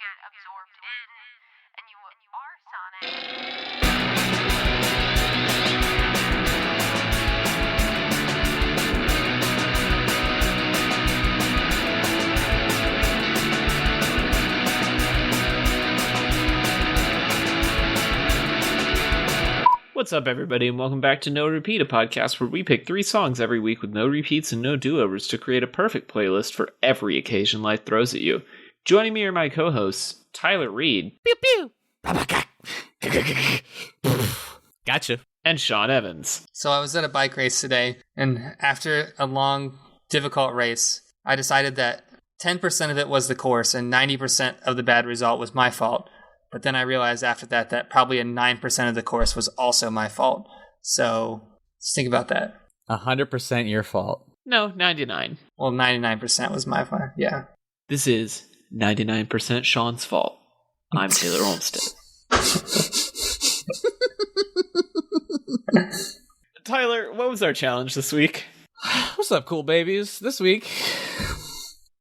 get absorbed in, and you are Sonic. What's up, everybody, and welcome back to No Repeat, a podcast where we pick 3 songs every week with no repeats and no do-overs to create a perfect playlist for every occasion life throws at you. Joining me are my co-hosts, Tyler Reed. Pew pew. Gotcha. And Sean Evans. So I was at a bike race today, and after a long, difficult race, I decided that 10% of it was the course and 90% of the bad result was my fault. But then I realized after that probably a 9% of the course was also my fault. So just think about that. 100% your fault. No, 99. Well, 99% was my fault, yeah. This is 99% Sean's fault. I'm Taylor Olmsted. Tyler, what was our challenge this week? What's up, cool babies? This week,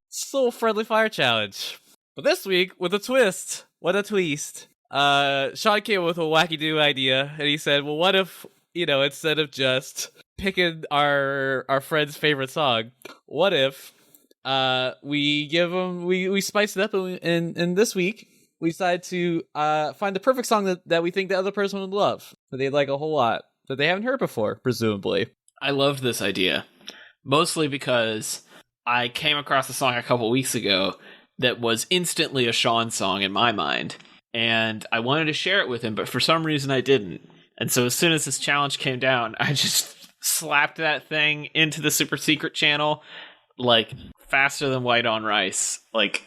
Soul Friendly Fire Challenge. But this week, with a twist. What a twist. Sean came up with a wacky-do idea, and he said, well, what if, instead of just picking our friend's favorite song, what if we give them, we spice it up, and this week, we decided to find the perfect song that we think the other person would love, that they'd like a whole lot, that they haven't heard before, presumably. I loved this idea, mostly because I came across a song a couple weeks ago that was instantly a Sean song in my mind, and I wanted to share it with him, but for some reason I didn't. And so as soon as this challenge came down, I just slapped that thing into the super secret channel, like, faster than white on rice. Like,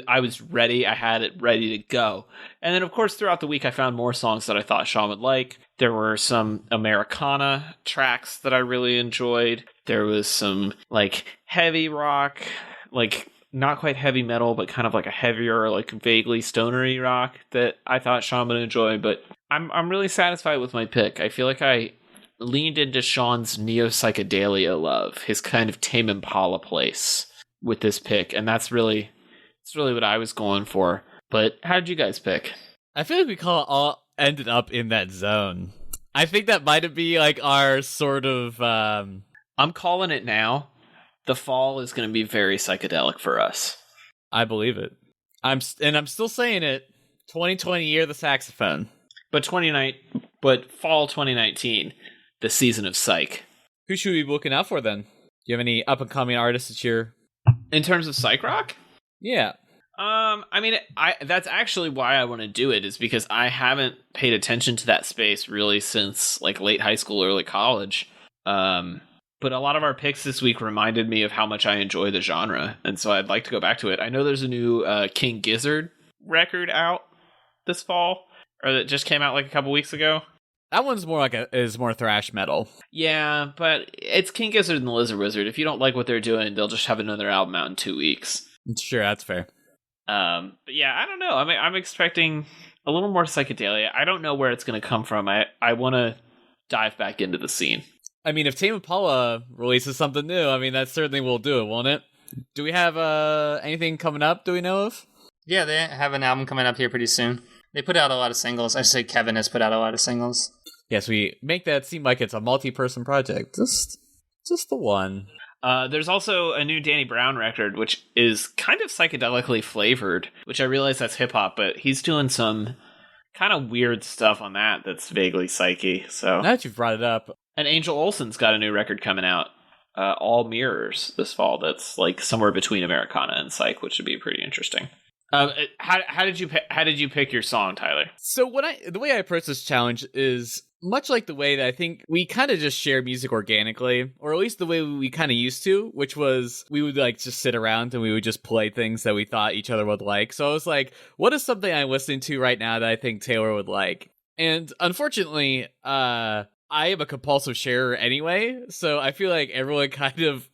I was ready, I had it ready to go. And then, of course, throughout the week, I found more songs that I thought Sean would like. There were some Americana tracks that I really enjoyed. There was some, like, heavy rock, like, not quite heavy metal, but kind of like a heavier, like vaguely stonery rock that I thought Sean would enjoy. But I'm really satisfied with my pick. I feel like I leaned into Sean's neo-psychedelia love, his kind of Tame Impala place with this pick. And that's really what I was going for. But how did you guys pick? I feel like we all ended up in that zone. I think that might be like our sort of... I'm calling it now. The fall is going to be very psychedelic for us. I believe it. I'm still saying it. 2020 year of the saxophone. But fall 2019, the season of psych. Who should we be looking out for then? Do you have any up and coming artists that you're... In terms of psych rock? Yeah. I mean, that's actually why I want to do it, is because I haven't paid attention to that space really since like late high school, early college. But a lot of our picks this week reminded me of how much I enjoy the genre, and so I'd like to go back to it. I know there's a new King Gizzard record out this fall, or that just came out like a couple weeks ago. That one's more is more thrash metal. Yeah, but it's King Gizzard and the Lizard Wizard. If you don't like what they're doing, they'll just have another album out in 2 weeks. Sure, that's fair. But yeah, I don't know. I mean, I'm expecting a little more psychedelia. I don't know where it's going to come from. I want to dive back into the scene. I mean, if Tame Impala releases something new, I mean, that certainly will do it, won't it? Do we have anything coming up, do we know of? Yeah, they have an album coming up here pretty soon. They put out a lot of singles. I should say Kevin has put out a lot of singles. Yes, we make that seem like it's a multi-person project. Just the one. There's also a new Danny Brown record, which is kind of psychedelically flavored, which I realize that's hip-hop, but he's doing some kind of weird stuff on that's vaguely psyche. So now that you've brought it up... And Angel Olsen's got a new record coming out, All Mirrors, this fall. That's like somewhere between Americana and psych, which would be pretty interesting. How did you pick your song, Tyler? So the way I approach this challenge is much like the way that I think we kind of just share music organically, or at least the way we kind of used to, which was we would like just sit around and we would just play things that we thought each other would like. So I was like, what is something I'm listening to right now that I think Taylor would like? And unfortunately, I am a compulsive sharer anyway, so I feel like everyone kind of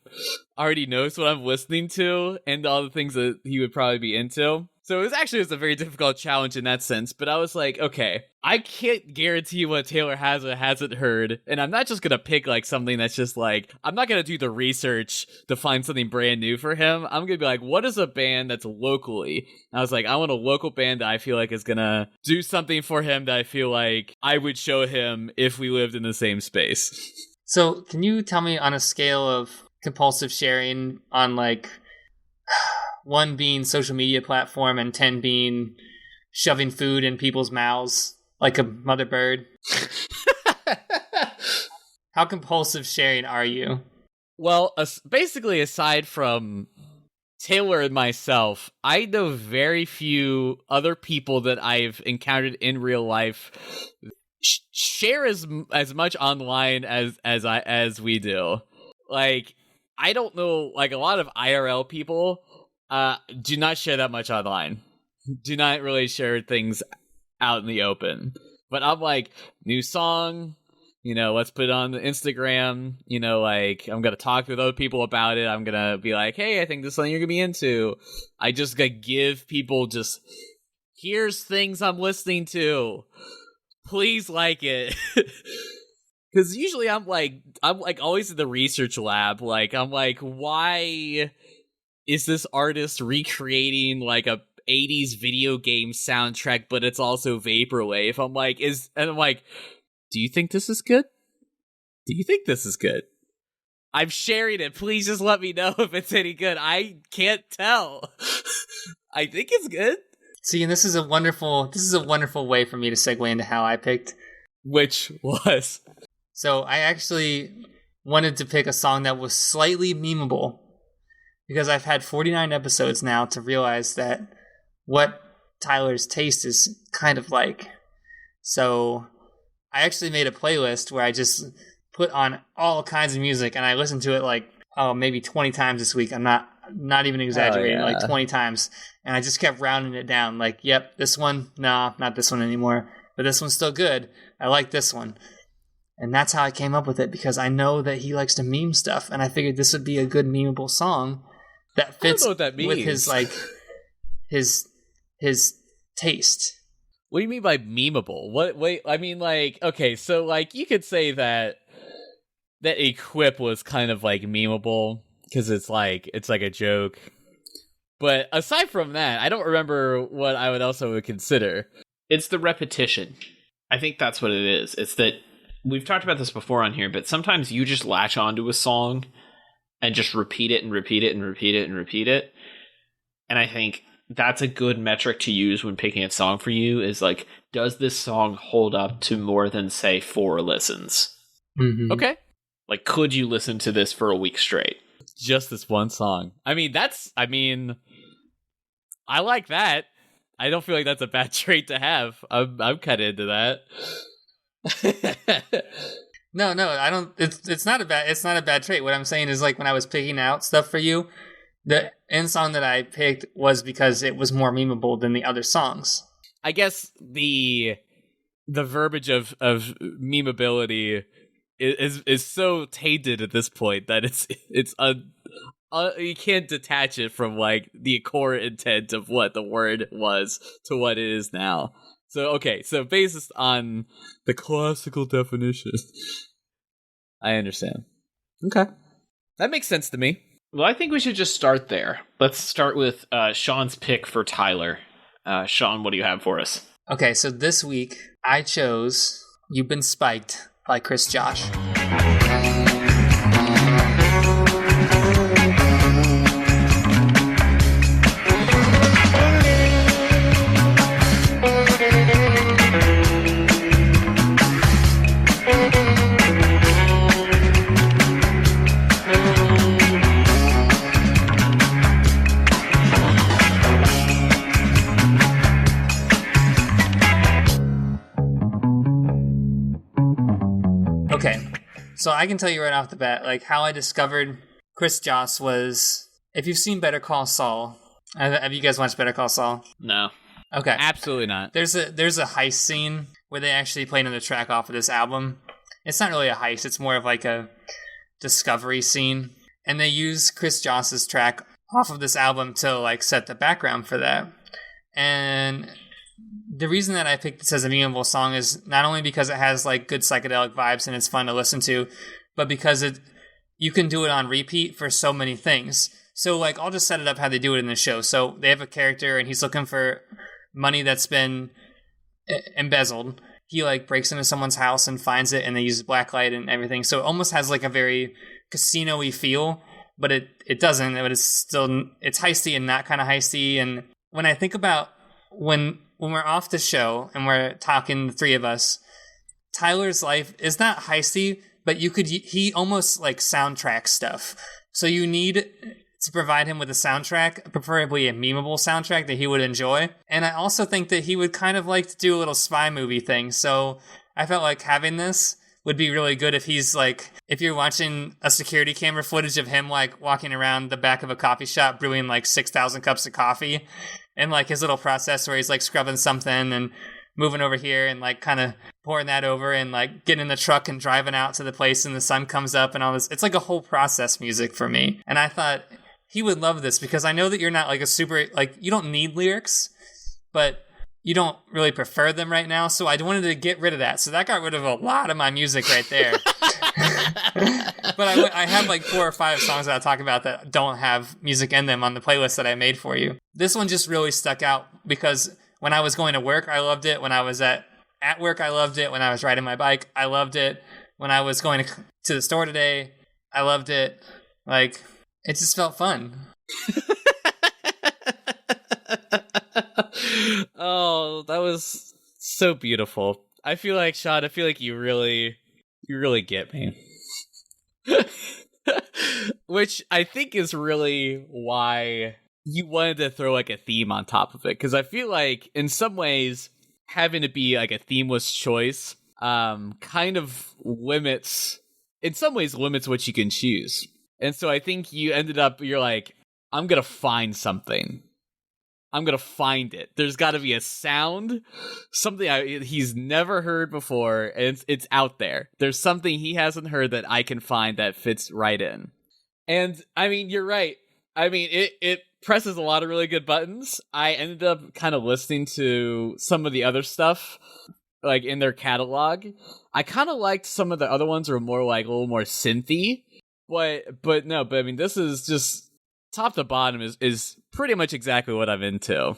already knows what I'm listening to and all the things that he would probably be into. So it was a very difficult challenge in that sense, but I was like, okay, I can't guarantee what Taylor has or hasn't heard, and I'm not just gonna pick like something that's just like, I'm not gonna do the research to find something brand new for him. I'm gonna be like, what is a band that's locally? And I was like, I want a local band that I feel like is gonna do something for him that I feel like I would show him if we lived in the same space. So, can you tell me on a scale of compulsive sharing on like 1 being social media platform and 10 being shoving food in people's mouths like a mother bird? How compulsive sharing are you? Well, basically, aside from Taylor and myself, I know very few other people that I've encountered in real life share as much online as we do. Like, I don't know, like a lot of IRL people do not share that much online. Do not really share things out in the open. But I'm like, new song, let's put it on the Instagram, like, I'm gonna talk with other people about it. I'm gonna be like, hey, I think this is something you're gonna be into. I just gotta give people just, here's things I'm listening to. Please like it. Because usually I'm like always in the research lab. Like, I'm like, why is this artist recreating like a 80s video game soundtrack, but it's also vaporwave? I'm like, do you think this is good? Do you think this is good? I'm sharing it. Please just let me know if it's any good. I can't tell. I think it's good. See, and this is a wonderful way for me to segue into how I picked. Which was? So I actually wanted to pick a song that was slightly memeable, because I've had 49 episodes now to realize that what Tyler's taste is kind of like. So I actually made a playlist where I just put on all kinds of music, and I listened to it like, maybe 20 times this week. I'm not even exaggerating, like 20 times. And I just kept rounding it down. Like, yep, this one, nah, not this one anymore. But this one's still good. I like this one. And that's how I came up with it, because I know that he likes to meme stuff, and I figured this would be a good memeable song that fits with his like his taste. What do you mean by memeable? Wait, I mean, like, okay, so like you could say that Equip was kind of like memeable because it's like a joke. But aside from that, I don't remember what I would also consider. It's the repetition. I think that's what it is. It's that we've talked about this before on here, but sometimes you just latch onto a song and just repeat it and repeat it and repeat it and repeat it. And I think that's a good metric to use when picking a song for you, is like, does this song hold up to more than, say, 4 listens? Mm-hmm. Okay. Like, could you listen to this for a week straight? Just this one song. I like that. I don't feel like that's a bad trait to have. I'm kind of into that. No, I don't. It's not a bad trait. What I'm saying is, like, when I was picking out stuff for you, the end song that I picked was because it was more memeable than the other songs. I guess the verbiage of memeability is so tainted at this point that it's you can't detach it from like the core intent of what the word was to what it is now. So okay, so based on the classical definition, I understand. Okay, that makes sense to me. Well, I think we should just start there. Let's start with Sean's pick for Tyler. Sean, what do you have for us? Okay, so this week I chose "You've Been Spiked" by Chris Josh. Okay, so I can tell you right off the bat, like, how I discovered Chris Joss was, if you've seen Better Call Saul, have you guys watched Better Call Saul? No. Okay. Absolutely not. There's a heist scene where they actually play another track off of this album. It's not really a heist, it's more of like a discovery scene. And they use Chris Joss's track off of this album to like set the background for that. And the reason that I picked this as a meaningful song is not only because it has like good psychedelic vibes and it's fun to listen to, but because you can do it on repeat for so many things. So like I'll just set it up how they do it in the show. So they have a character and he's looking for money that's been embezzled. He like breaks into someone's house and finds it, and they use blacklight and everything. So it almost has like a very casino-y feel, but it doesn't. But it's heisty and not kind of heisty. And when I think about when we're off the show and we're talking, the three of us, Tyler's life is not heisty, but he almost like soundtrack stuff. So you need to provide him with a soundtrack, preferably a memeable soundtrack that he would enjoy. And I also think that he would kind of like to do a little spy movie thing. So I felt like having this would be really good if he's like, if you're watching a security camera footage of him like walking around the back of a coffee shop brewing like 6,000 cups of coffee, and like his little process where he's like scrubbing something and moving over here and like kind of pouring that over and like getting in the truck and driving out to the place and the sun comes up and all this. It's like a whole process music for me. And I thought he would love this because I know that you're not like a super, like you don't need lyrics, but you don't really prefer them right now. So I wanted to get rid of that. So that got rid of a lot of my music right there. But I have like 4 or 5 songs that I'll talk about that don't have music in them on the playlist that I made for you. This one just really stuck out because when I was going to work, I loved it. When I was at work, I loved it. When I was riding my bike, I loved it. When I was going to the store today, I loved it. Like, it just felt fun. Oh, that was so beautiful. I feel like, Sean, you really get me. Which I think is really why you wanted to throw like a theme on top of it. Because I feel like in some ways having to be like a themeless choice kind of limits what you can choose. And so I think you're like, I'm going to find something. I'm going to find it. There's got to be a sound, something he's never heard before, and it's out there. There's something he hasn't heard that I can find that fits right in. And, I mean, you're right. I mean, it presses a lot of really good buttons. I ended up kind of listening to some of the other stuff, like, in their catalog. I kind of liked some of the other ones that were more, like, a little more synthy. But I mean, this is just... top to bottom is pretty much exactly what I'm into.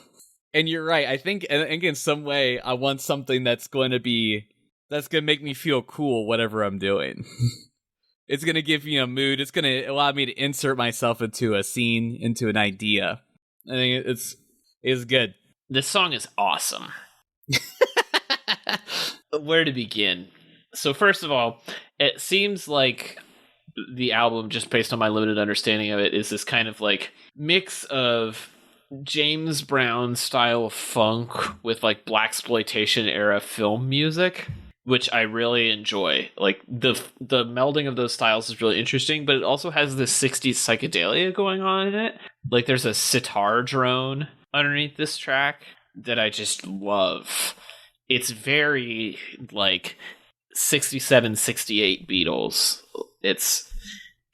And you're right. I think in some way I want something that's going to make me feel cool whatever I'm doing. It's going to give me a mood. It's going to allow me to insert myself into a scene, into an idea. I think it's good. This song is awesome. Where to begin? So first of all, it seems like the album, just based on my limited understanding of it, is this kind of like mix of James Brown style funk with like blaxploitation era film music, which I really enjoy. Like the melding of those styles is really interesting, but it also has this 60s psychedelia going on in it. Like there's a sitar drone underneath this track that I just love. It's very like 67, 68 Beatles. It's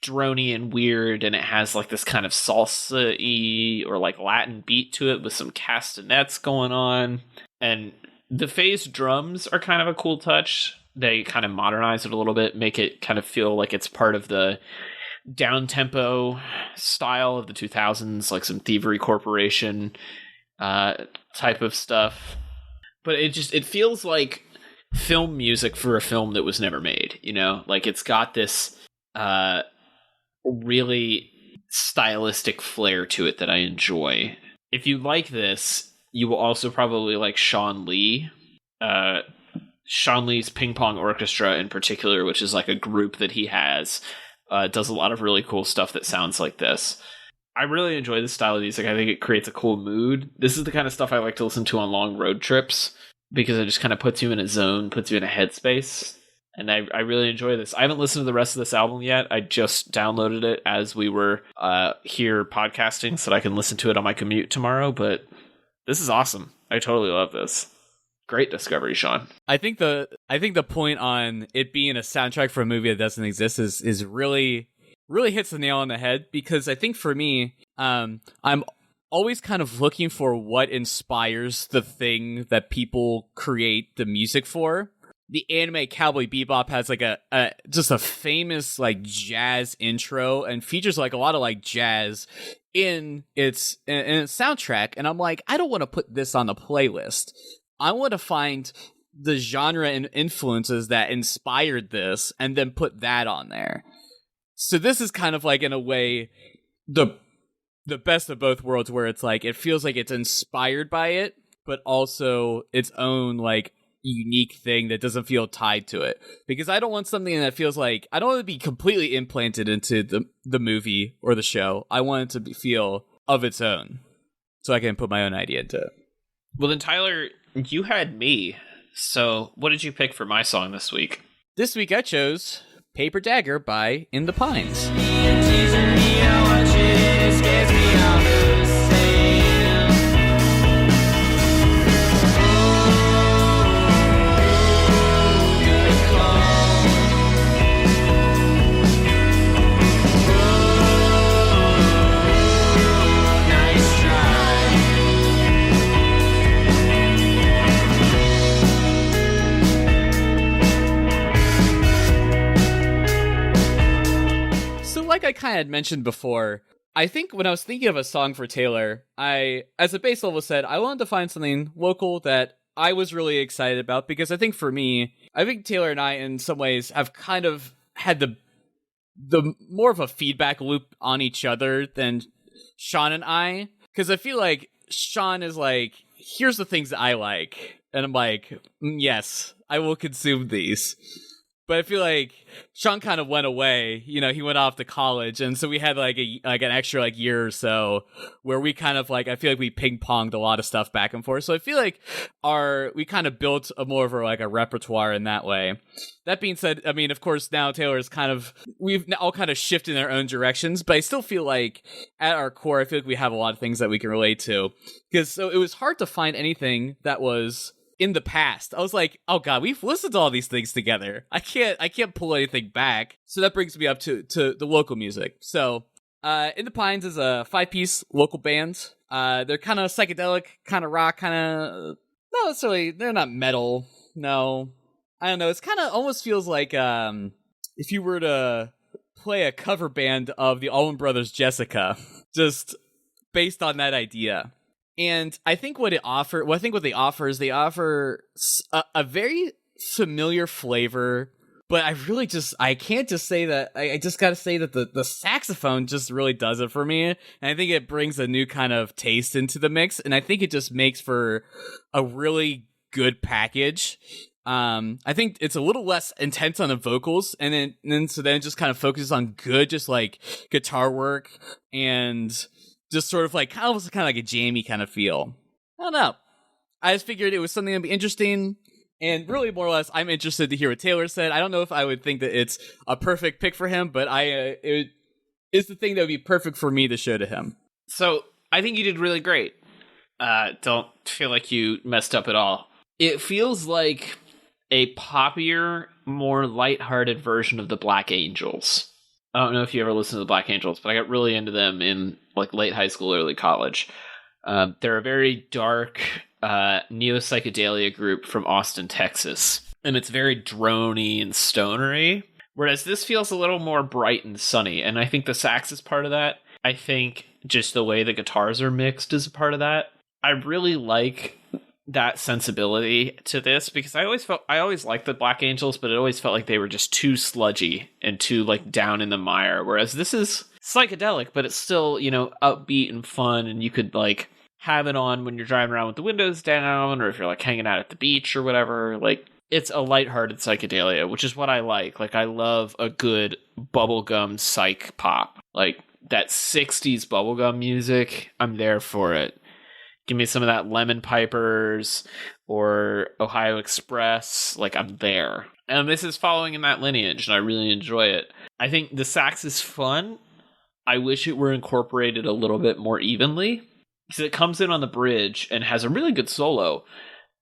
droney and weird, and it has like this kind of salsa-y or like Latin beat to it with some castanets going on. And the phased drums are kind of a cool touch. They kind of modernize it a little bit, make it kind of feel like it's part of the down-tempo style of the 2000s, like some Thievery Corporation type of stuff. But it feels like film music for a film that was never made, you know? Like it's got this really stylistic flair to it that I enjoy. If you like this, you will also probably like Sean Lee. Sean Lee's Ping Pong Orchestra in particular, which is like a group that he has, does a lot of really cool stuff that sounds like this. I really enjoy this style of music. I think it creates a cool mood. This is the kind of stuff I like to listen to on long road trips because it just kind of puts you in a zone, puts you in a headspace. And I really enjoy this. I haven't listened to the rest of this album yet. I just downloaded it as we were here podcasting so that I can listen to it on my commute tomorrow. But this is awesome. I totally love this. Great discovery, Sean. I think the point on it being a soundtrack for a movie that doesn't exist is really hits the nail on the head, because I think for me, I'm always kind of looking for what inspires the thing that people create the music for. The anime Cowboy Bebop has like a just a famous like jazz intro and features like a lot of like jazz in its soundtrack. And I'm like, I don't want to put this on the playlist. I want to find the genre and influences that inspired this and then put that on there. So this is kind of like, in a way, the best of both worlds, where it's like, it feels like it's inspired by it, but also its own like unique thing that doesn't feel tied to it. Because I don't want something that feels like, I don't want it to be completely implanted into the movie or the show. I want it to feel of its own, so I can put my own idea into it. Well, then, Tyler, you had me. So what did you pick for my song this week? This week I chose Paper Dagger by In the Pines. Like I kind of had mentioned before, I think when I was thinking of a song for Taylor, I, as a base level, said I wanted to find something local that I was really excited about, because I think for me, I think Taylor and I in some ways have kind of had the more of a feedback loop on each other than Sean and I, because I feel like Sean is like, here's the things that I like, and I'm like, yes, I will consume these. But I feel like Sean kind of went away. You know, he went off to college, and so we had like an extra like year or so where we kind of like, I feel like we ping ponged a lot of stuff back and forth. So I feel like we kind of built a more of a repertoire in that way. That being said, I mean, of course, now Taylor is we've all kind of shifted in our own directions, but I still feel like at our core, I feel like we have a lot of things that we can relate to. Because so it was hard to find anything that was in the past. I was like, oh god, we've listened to all these things together. I can't pull anything back. So that brings me up to the local music. So In the Pines is a 5-piece local band. They're kind of psychedelic, kind of rock, kind of, not necessarily, they're not metal. No, I don't know. It's kind of almost feels like if you were to play a cover band of the Allman Brothers' Jessica, just based on that idea. And I think what they offer is they offer a very familiar flavor, but I can't just say that. I just got to say that the saxophone just really does it for me. And I think it brings a new kind of taste into the mix. And I think it just makes for a really good package. I think it's a little less intense on the vocals, and then it just kind of focuses on good, just like guitar work and just sort of like almost kind of like a jammy kind of feel. I don't know. I just figured it was something that'd be interesting, and really more or less, I'm interested to hear what Taylor said. I don't know if I would think that it's a perfect pick for him, but it is the thing that would be perfect for me to show to him. So I think you did really great. Don't feel like you messed up at all. It feels like a poppier, more lighthearted version of the Black Angels. I don't know if you ever listened to the Black Angels, but I got really into them in like late high school, early college. They're a very dark neo-psychedelia group from Austin, Texas. And it's very droney and stonery. Whereas this feels a little more bright and sunny. And I think the sax is part of that. I think just the way the guitars are mixed is a part of that. I really like that sensibility to this, because I always liked the Black Angels, but it always felt like they were just too sludgy and too like down in the mire. Whereas this is psychedelic, but it's still, you know, upbeat and fun, and you could like have it on when you're driving around with the windows down, or if you're like hanging out at the beach or whatever. Like, it's a lighthearted psychedelia, which is what I like. Like, I love a good bubblegum psych pop. Like that 60s bubblegum music, I'm there for it. Give me some of that Lemon Pipers or Ohio Express. Like, I'm there. And this is following in that lineage, and I really enjoy it. I think the sax is fun. I wish it were incorporated a little bit more evenly, because it comes in on the bridge and has a really good solo,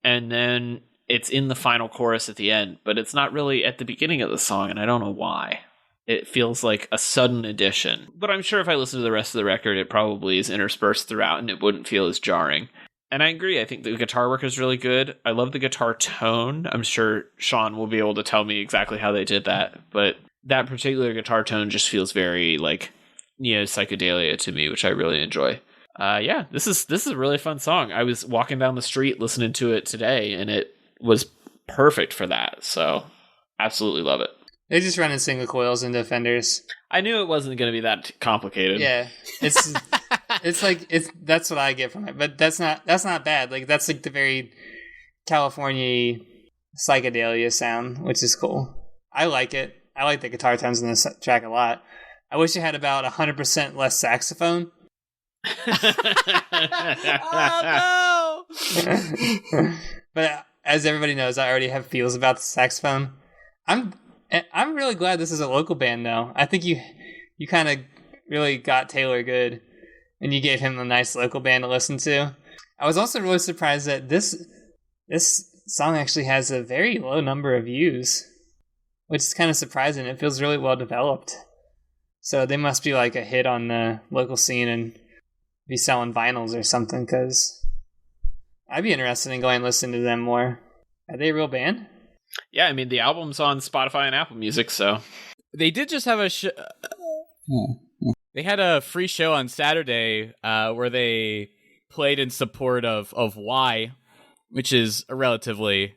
and then it's in the final chorus at the end, but it's not really at the beginning of the song, and I don't know why. It feels like a sudden addition. But I'm sure if I listen to the rest of the record, it probably is interspersed throughout and it wouldn't feel as jarring. And I agree. I think the guitar work is really good. I love the guitar tone. I'm sure Sean will be able to tell me exactly how they did that. But that particular guitar tone just feels very like neo psychedelia to me, which I really enjoy. This is a really fun song. I was walking down the street listening to it today, and it was perfect for that. So absolutely love it. They just run in single coils into Fenders. I knew it wasn't going to be that complicated. Yeah, it's that's what I get from it. But that's not bad. Like that's like the very California psychedelia sound, which is cool. I like it. I like the guitar tones in this track a lot. I wish it had about 100% less saxophone. Oh no! But as everybody knows, I already have feels about the saxophone. I'm really glad this is a local band, though. I think you kind of really got Taylor good, and you gave him a nice local band to listen to. I was also really surprised that this song actually has a very low number of views, which is kind of surprising. It feels really well developed. So they must be like a hit on the local scene and be selling vinyls or something, because I'd be interested in going and listening to them more. Are they a real band? Yeah, I mean, the album's on Spotify and Apple Music, so. They did just have a show. They had a free show on Saturday where they played in support of Y, which is a relatively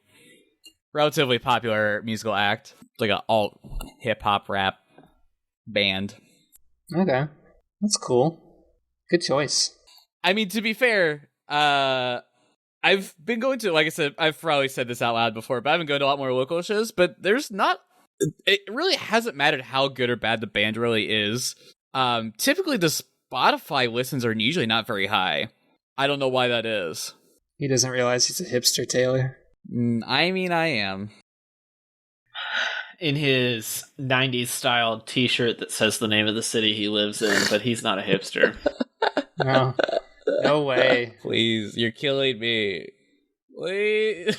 popular musical act. It's like an alt hip hop rap band. Okay, that's cool. Good choice. I mean, to be fair, I've been going to, like I said, I've probably said this out loud before, but I've been going to a lot more local shows, but it really hasn't mattered how good or bad the band really is. Typically the Spotify listens are usually not very high. I don't know why that is. He doesn't realize he's a hipster, Taylor. I mean, I am. In his 90s style t-shirt that says the name of the city he lives in, but he's not a hipster. No way. Please, you're killing me. Please.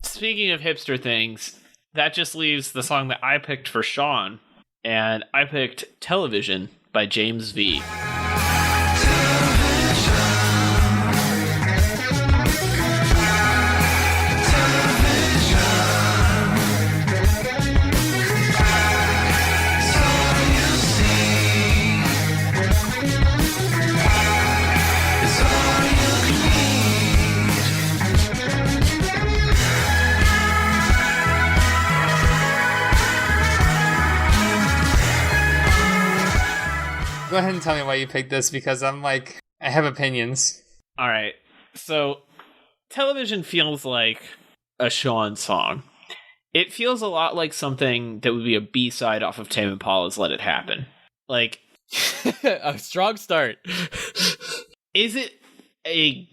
Speaking of hipster things, that just leaves the song that I picked for Sean, and I picked Television by James V. Go ahead and tell me why you picked this, because I have opinions. All right. So, Television feels like a Sean song. It feels a lot like something that would be a B-side off of Tame Impala's Let It Happen. Like, a strong start. is it a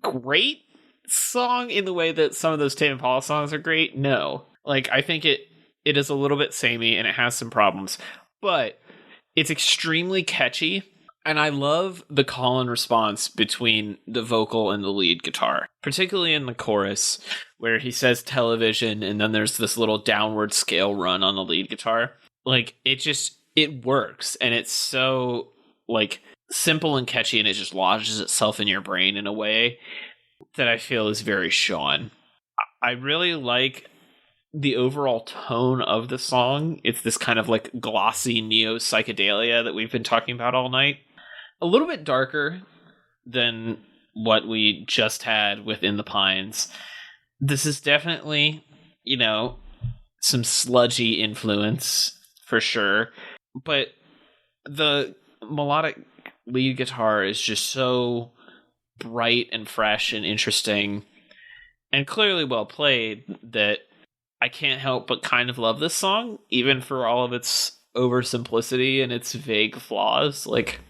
great song in the way that some of those Tame Impala songs are great? No. Like, I think it is a little bit samey and it has some problems. But it's extremely catchy, and I love the call and response between the vocal and the lead guitar, particularly in the chorus, where he says television, and then there's this little downward scale run on the lead guitar. Like, it works, and it's so, like, simple and catchy, and it just lodges itself in your brain in a way that I feel is very Sean. I really like the overall tone of the song. It's this kind of like glossy neo psychedelia that we've been talking about all night. A little bit darker than what we just had with In the Pines. This is definitely, some sludgy influence for sure. But the melodic lead guitar is just so bright and fresh and interesting and clearly well played that I can't help but kind of love this song, even for all of its oversimplicity and its vague flaws. Like,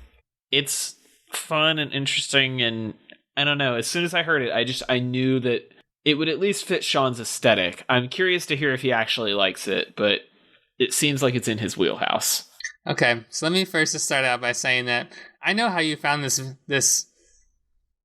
it's fun and interesting, and I don't know, as soon as I heard it, I knew that it would at least fit Sean's aesthetic. I'm curious to hear if he actually likes it, but it seems like it's in his wheelhouse. Okay, so let me first just start out by saying that I know how you found this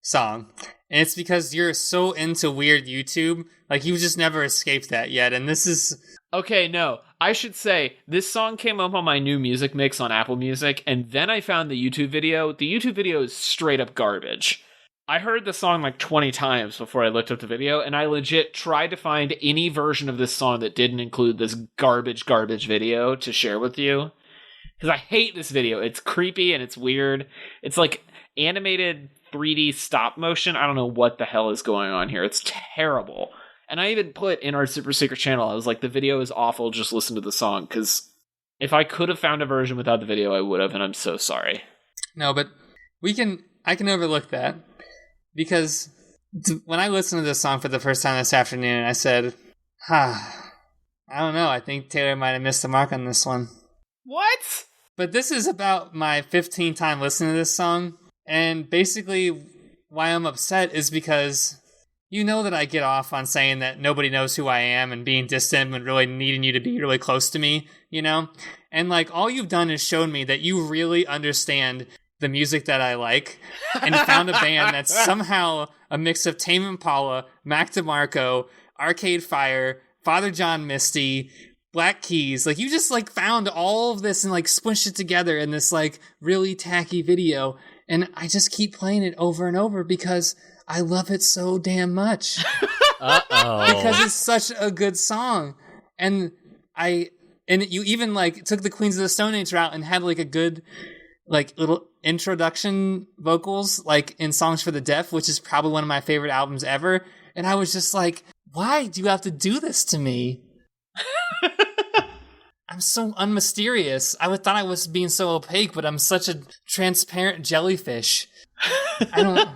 song, And it's because you're so into weird YouTube, like you just never escaped that yet. And this is Okay, no. I should say this song came up on my new music mix on Apple Music, and then I found the YouTube video. The YouTube video is straight up garbage. I heard the song like 20 times before I looked up the video, and I legit tried to find any version of this song that didn't include this garbage video to share with you. Because I hate this video. It's creepy and it's weird. It's like animated 3D stop motion. I don't know what the hell is going on here. It's terrible. And I even put in our super secret channel, I was like, the video is awful, just listen to the song. Because if I could have found a version without the video, I would have, and I'm so sorry. no, but I can overlook that. Because when I listened to this song for the first time this afternoon, I said, I don't know, I think Taylor might have missed the mark on this one. What? But this is about my 15th time listening to this song, and basically why I'm upset is because you know that I get off on saying that nobody knows who I am and being distant and really needing you to be really close to me, you know? And like all you've done is shown me that you really understand the music that I like, and found a band that's somehow a mix of Tame Impala, Mac DeMarco, Arcade Fire, Father John Misty, Black Keys. Like you just like found all of this and like squished it together in this like really tacky video, and I just keep playing it over and over because I love it so damn much. Because it's such a good song. And you even like took the Queens of the Stone Age route and had like a good like little introduction vocals like in Songs for the Deaf, which is probably one of my favorite albums ever. And I was just like, why do you have to do this to me? I'm so unmysterious. Thought I was being so opaque, but I'm such a transparent jellyfish. I don't.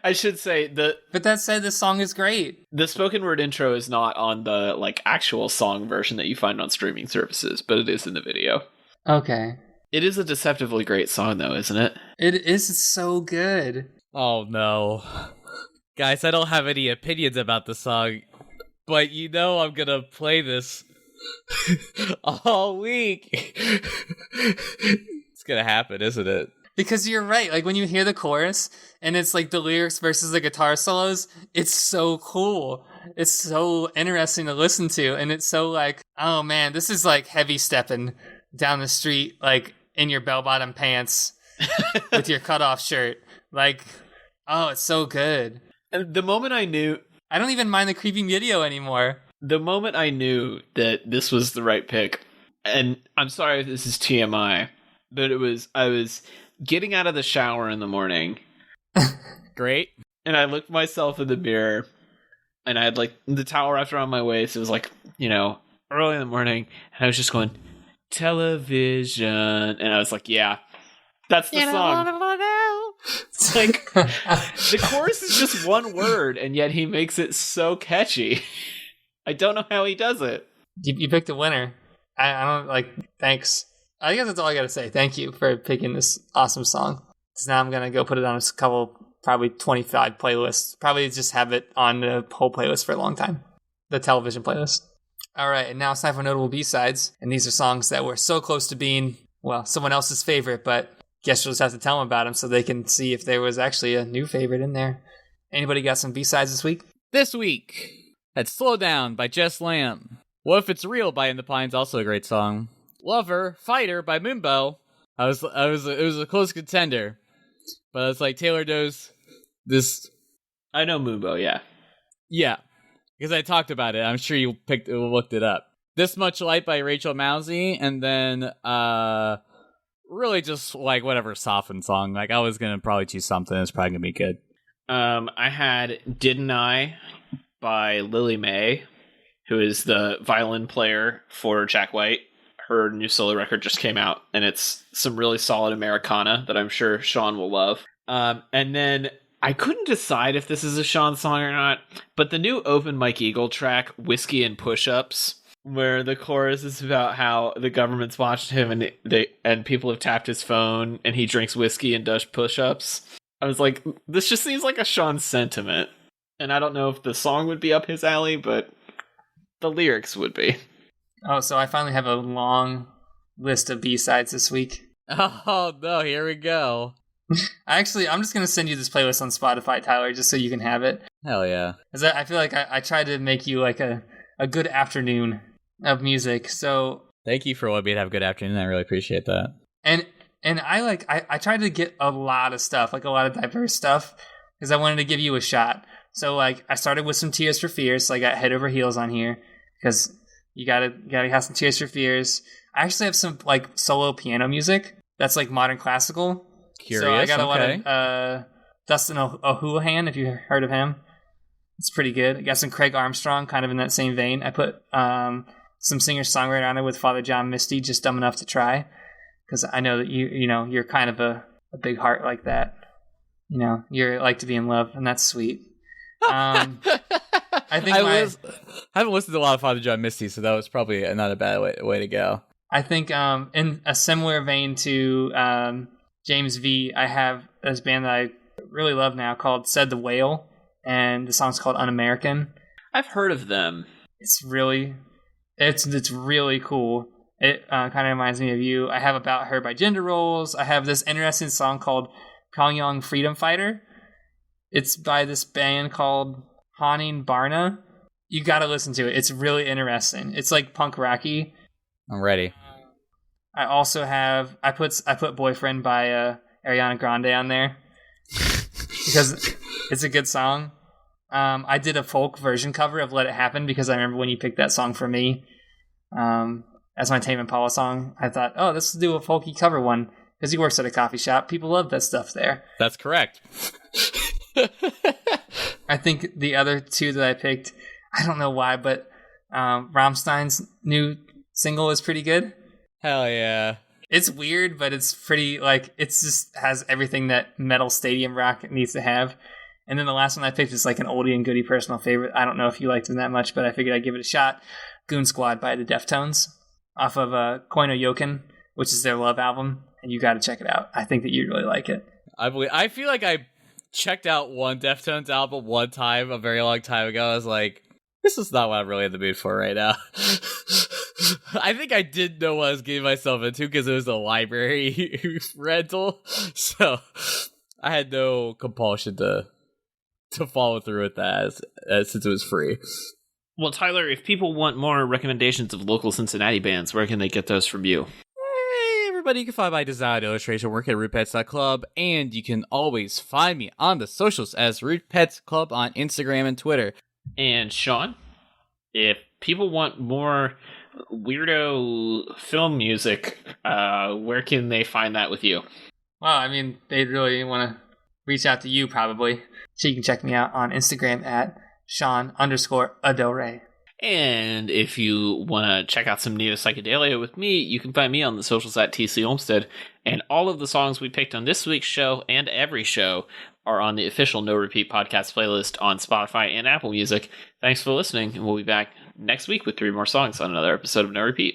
I should say But that said, this song is great. the spoken word intro is not on the like actual song version that you find on streaming services, but it is in the video. Okay. It is a deceptively great song, though, isn't it? It is so good. Oh no. Guys, I don't have any opinions about the song, but you know I'm gonna play this all week. It's gonna happen, isn't it? Because you're right. Like when you hear the chorus and it's like the lyrics versus the guitar solos, it's so cool. It's so interesting to listen to. And it's so like, oh man, this is like heavy stepping down the street, like in your bell-bottom pants with your cutoff shirt. Like, oh, it's so good. And the moment I knew I don't even mind the creepy video anymore. the moment I knew that this was the right pick, and I'm sorry if this is TMI, but I was getting out of the shower in the morning. Great. And I looked myself in the mirror, and I had like the towel wrapped around my waist. It was like, early in the morning, and I was just going, television. And I was like, yeah, that's the song. It's like, the chorus is just one word, and yet he makes it so catchy. I don't know how he does it. You picked a winner. I don't like, thanks. I guess that's all I gotta say. Thank you for picking this awesome song. So now I'm gonna go put it on a couple, probably 25 playlists. Probably just have it on the whole playlist for a long time. The television playlist. All right, and now it's time for notable B-sides. And these are songs that were so close to being, well, someone else's favorite, but guess you'll just have to tell them about them so they can see if there was actually a new favorite in there. Anybody got some B-sides this week? This week, had Slow Down by Jess Lamb. What If It's Real by In the Pines, also a great song. Lover, Fighter by Moonbow. It was a close contender. But it's like Taylor knows this. I know Moonbow, yeah. Yeah. Because I talked about it. I'm sure you looked it up. This Much Light by Rachel Mousey, and then really just like whatever softened song. Like I was gonna probably choose something that's probably gonna be good. I had Didn't I by Lily May, who is the violin player for Jack White. Her new solo record just came out, and it's some really solid Americana that I'm sure Sean will love. And then I couldn't decide if this is a Sean song or not, but the new Open Mike Eagle track, Whiskey and Push-Ups, where the chorus is about how the government's watched him and people have tapped his phone and he drinks whiskey and does push-ups. I was like, this just seems like a Sean sentiment. And I don't know if the song would be up his alley, but the lyrics would be. Oh, so I finally have a long list of B-sides this week. Oh no, here we go. I'm just gonna send you this playlist on Spotify, Tyler, just so you can have it. Hell yeah. 'Cause I feel like I tried to make you like a good afternoon of music. So Thank you for letting me have a good afternoon. I really appreciate that. and I tried to get a lot of stuff, like a lot of diverse stuff, because I wanted to give you a shot. So like I started with some Tears for Fears, so I got Head Over Heels on here because you gotta have some Tears for Fears. I actually have some like solo piano music that's like modern classical. Curious. So I got a lot okay. of Dustin O'Houlihan, if you heard of him. It's pretty good. I got some Craig Armstrong, kind of in that same vein. I put some singer-songwriter on there with Father John Misty, Just Dumb Enough to Try, because I know that you're kind of a big heart like that. You know, you like to be in love, and that's sweet. I think I haven't listened to a lot of Father John Misty, so that was probably not a bad way to go. I think in a similar vein to James V, I have this band that I really love now called Said the Whale, and the song's called Un-American. I've heard of them. It's really cool. It kind of reminds me of you. I have About Her by Gender Roles. I have this interesting song called Pyongyang Freedom Fighter. It's by this band called Hanin Barna. You got to listen to it. It's really interesting. It's like punk rocky. I'm ready. I also have I put Boyfriend by Ariana Grande on there because it's a good song. I did a folk version cover of Let It Happen because I remember when you picked that song for me as my Tame Impala song. I thought, oh, let's do a folky cover one because he works at a coffee shop. People love that stuff there. That's correct. I think the other two that I picked, I don't know why, but Rammstein's new single is pretty good. Hell yeah. It's weird, but it's pretty, like, it's just has everything that metal stadium rock needs to have. And then the last one I picked is like an oldie and goodie personal favorite. I don't know if you liked them that much, but I figured I'd give it a shot. Goon Squad by the Deftones off of Koino Yoken, which is their Love album, and you got to check it out. I think that you'd really like it. I feel like I checked out one Deftones album one time a very long time ago. I was like, this is not what I'm really in the mood for right now. I think I did know what I was getting myself into because it was a library rental, so I had no compulsion to follow through with that since it was free. Well, Tyler, if people want more recommendations of local Cincinnati bands, where can they get those from you? Hey, everybody, you can find my design illustration work at rootpets.club, and you can always find me on the socials as Rootpets Club on Instagram and Twitter. And Sean, if people want more weirdo film music, where can they find that with you? Well, I mean, they'd really want to reach out to you probably. So you can check me out on Instagram at Sean_Adore. And if you want to check out some neo psychedelia with me, you can find me on the socials at TC Olmstead. And all of the songs we picked on this week's show and every show are on the official No Repeat podcast playlist on Spotify and Apple Music. Thanks for listening, and we'll be back next week with 3 more songs on another episode of No Repeat.